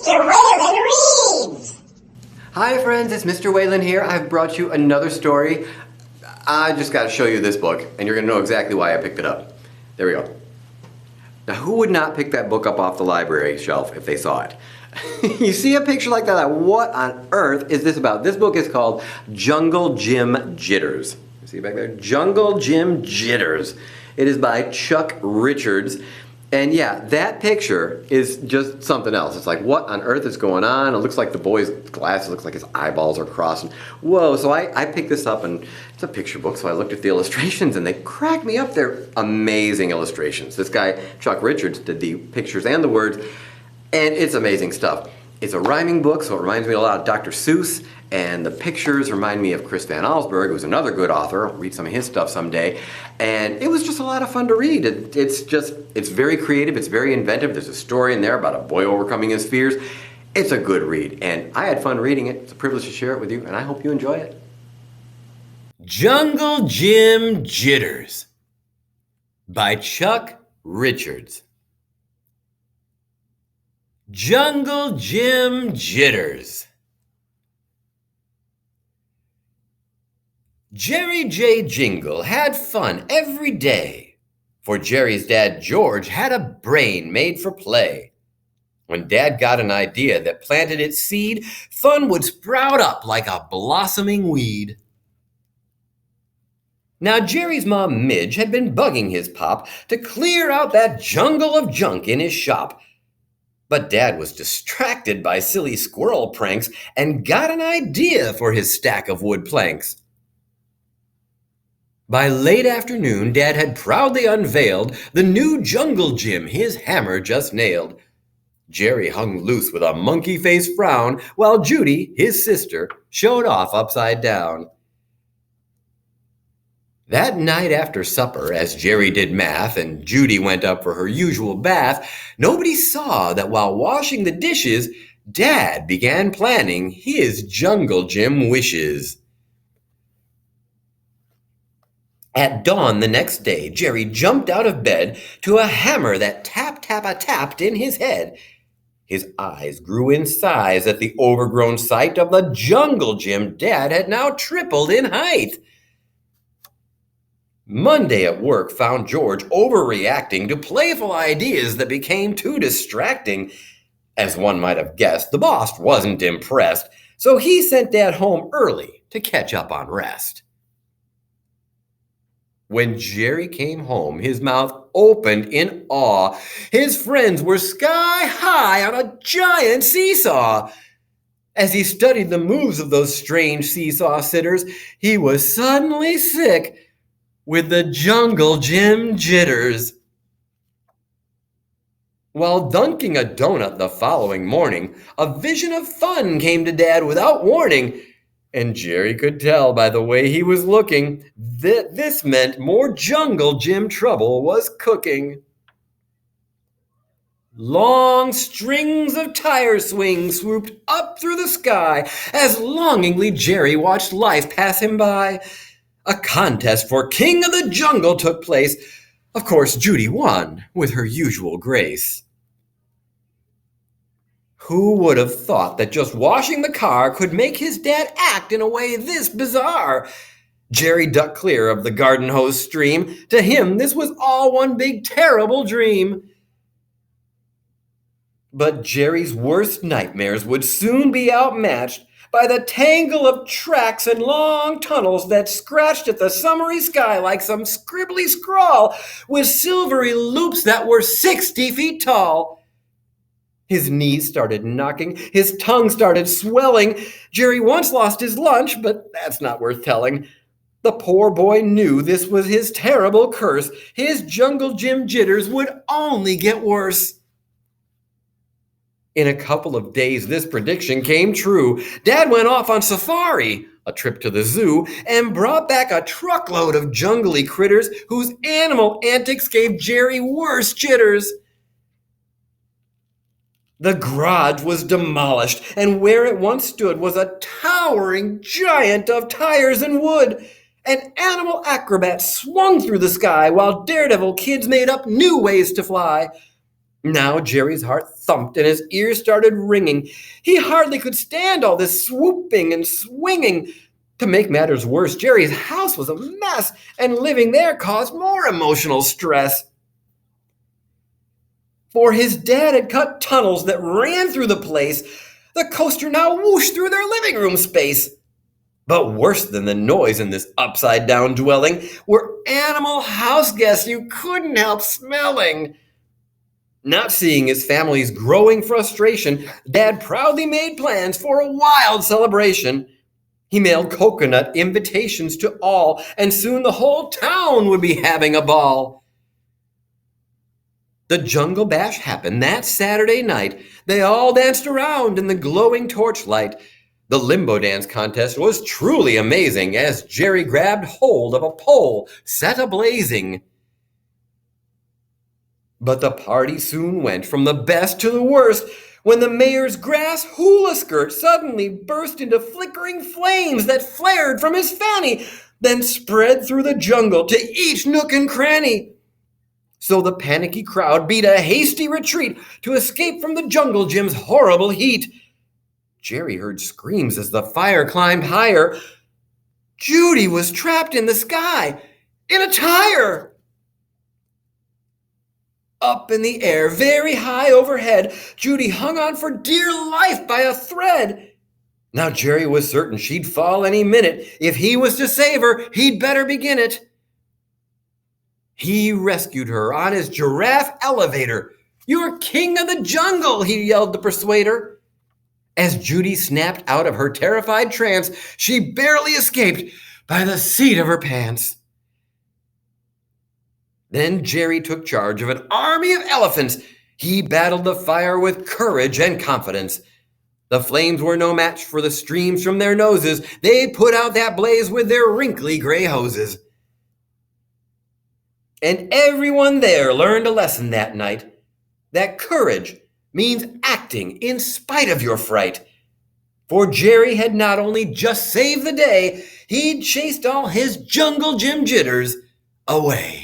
Mr. Whalen reads! Hi friends, it's Mr. Whalen here. I've brought you another story. I just got to show you this book, and you're going to know exactly why I picked it up. There we go. Now, who would not pick that book up off the library shelf if they saw it? You see a picture like that, what on earth is this about? This book is called Gym Jitters. You see it back there? Gym Jitters. It is by Chuck Richards. And yeah, that picture is just something else. It's like, what on earth is going on? It looks like the boy's glasses, looks like his eyeballs are crossing. Whoa, so I picked this up, and it's a picture book, so I looked at the illustrations, and they cracked me up. They're amazing illustrations. This guy, Chuck Richards, did the pictures and the words, and it's amazing stuff. It's a rhyming book, so it reminds me a lot of Dr. Seuss, and the pictures remind me of Chris Van Allsburg, who's another good author. I'll read some of his stuff someday. And it was just a lot of fun to read. It's very creative, it's very inventive. There's a story in there about a boy overcoming his fears. It's a good read, and I had fun reading it. It's a privilege to share it with you, and I hope you enjoy it. Jungle Gym Jitters by Chuck Richards. Jungle Gym Jitters. Jerry J. Jingle had fun every day, for Jerry's dad George had a brain made for play. When Dad got an idea that planted its seed, fun would sprout up like a blossoming weed. Now Jerry's mom Midge had been bugging his pop to clear out that jungle of junk in his shop. But Dad was distracted by silly squirrel pranks and got an idea for his stack of wood planks. By late afternoon, Dad had proudly unveiled the new jungle gym his hammer just nailed. Jerry hung loose with a monkey-faced frown, while Judy, his sister, showed off upside down. That night after supper, as Jerry did math and Judy went up for her usual bath, nobody saw that while washing the dishes, Dad began planning his jungle gym wishes. At dawn the next day, Jerry jumped out of bed to a hammer that tap-tap-a-tapped in his head. His eyes grew in size at the overgrown sight of the jungle gym Dad had now tripled in height. Monday at work found George overreacting to playful ideas that became too distracting. As one might have guessed, the boss wasn't impressed, so he sent Dad home early to catch up on rest. When Jerry came home, his mouth opened in awe. His friends were sky high on a giant seesaw. As he studied the moves of those strange seesaw sitters, he was suddenly sick with the jungle gym jitters. While dunking a donut the following morning, a vision of fun came to Dad without warning. And Jerry could tell by the way he was looking that this meant more jungle gym trouble was cooking. Long strings of tire swings swooped up through the sky as longingly Jerry watched life pass him by. A contest for King of the Jungle took place. Of course, Judy won with her usual grace. Who would have thought that just washing the car could make his dad act in a way this bizarre? Jerry ducked clear of the garden hose stream. To him, this was all one big terrible dream. But Jerry's worst nightmares would soon be outmatched by the tangle of tracks and long tunnels that scratched at the summery sky like some scribbly scrawl with silvery loops that were 60 feet tall. His knees started knocking, his tongue started swelling. Jerry once lost his lunch, but that's not worth telling. The poor boy knew this was his terrible curse. His jungle gym jitters would only get worse. In a couple of days, this prediction came true. Dad went off on safari, a trip to the zoo, and brought back a truckload of jungly critters whose animal antics gave Jerry worse jitters. The garage was demolished, and where it once stood was a towering giant of tires and wood. An animal acrobat swung through the sky while daredevil kids made up new ways to fly. Now Jerry's heart thumped and his ears started ringing. He hardly could stand all this swooping and swinging. To make matters worse, Jerry's house was a mess, and living there caused more emotional stress. For his dad had cut tunnels that ran through the place. The coaster now whooshed through their living room space. But worse than the noise in this upside-down dwelling were animal house guests you couldn't help smelling. Not seeing his family's growing frustration, Dad proudly made plans for a wild celebration. He mailed coconut invitations to all, and soon the whole town would be having a ball. The Jungle Bash happened that Saturday night. They all danced around in the glowing torchlight. The limbo dance contest was truly amazing as Jerry grabbed hold of a pole set ablazing. But the party soon went from the best to the worst when the mayor's grass hula skirt suddenly burst into flickering flames that flared from his fanny, then spread through the jungle to each nook and cranny. So the panicky crowd beat a hasty retreat to escape from the jungle gym's horrible heat. Jerry heard screams as the fire climbed higher. Judy was trapped in the sky, in a tire. Up in the air, very high overhead, Judy hung on for dear life by a thread. Now Jerry was certain she'd fall any minute. If he was to save her, he'd better begin it. He rescued her on his giraffe elevator. "You're king of the jungle," he yelled to persuade her. As Judy snapped out of her terrified trance, she barely escaped by the seat of her pants. Then Jerry took charge of an army of elephants. He battled the fire with courage and confidence. The flames were no match for the streams from their noses. They put out that blaze with their wrinkly gray hoses. And everyone there learned a lesson that night, that courage means acting in spite of your fright. For Jerry had not only just saved the day, he'd chased all his jungle Gym Jitters away.